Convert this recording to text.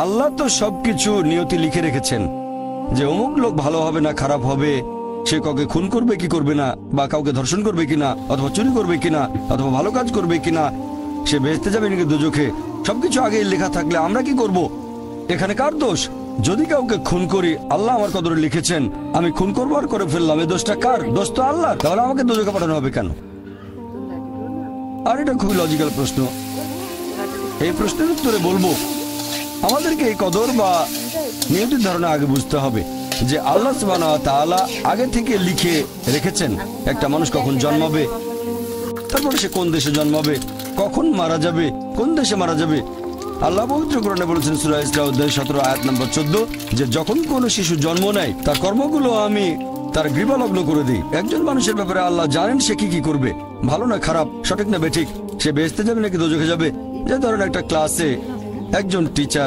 আল্লাহ তো সবকিছু নিয়তি লিখে রেখেছেন যে অমুক লোক ভালো হবে না খারাপ হবে, সে কাউকে খুন করবে কি করবে না, বা কাউকে ধর্ষণ করবে কিনা, অথবা চুরি করবে কিনা, অথবা ভালো কাজ করবে কিনা, সে বেহেশতে যাবে নাকি দোজখে, সবকিছু আগে লেখা থাকলে আমরা কি করব? এখানে কার দোষ? যদি কাউকে খুন করি, আল্লাহ আমার কদরে লিখেছেন, আমি খুন করবো আর করে ফেললাম, এই দোষটা কার? দোষ তো আল্লাহ। তাহলে আমাকে দোজখে পাঠানো হবে কেন? আর এটা খুবই লজিক্যাল প্রশ্ন। এই প্রশ্নের উত্তরে বলবো, আমাদেরকে এই কদর বা নিয়তির ধারণা আগে বুঝতে হবে যে আল্লাহ সুবহানাহু ওয়া তাআলা আগে থেকে লিখে রেখেছেন একটা মানুষ কখন জন্মাবে, তারপরে সে কোন দেশে জন্মাবে, কখন মারা যাবে, কোন দেশে মারা যাবে। আল্লাহ পবিত্র কোরআনে বলেছেন সূরা ইসরা অধ্যায় 17 আয়াত নম্বর 14 যে যখন কোনো শিশু জন্ম নেয় তার কর্মগুলো আমি তার গ্রীবালগ্ন করে দিই। একজন মানুষের ব্যাপারে আল্লাহ জানেন সে কি করবে, ভালো না খারাপ, সঠিক না বেঠিক, সে বেহেশতে যাবে নাকি দোজখে যাবে। যে ধরেন একটা ক্লাসে একজন টিচার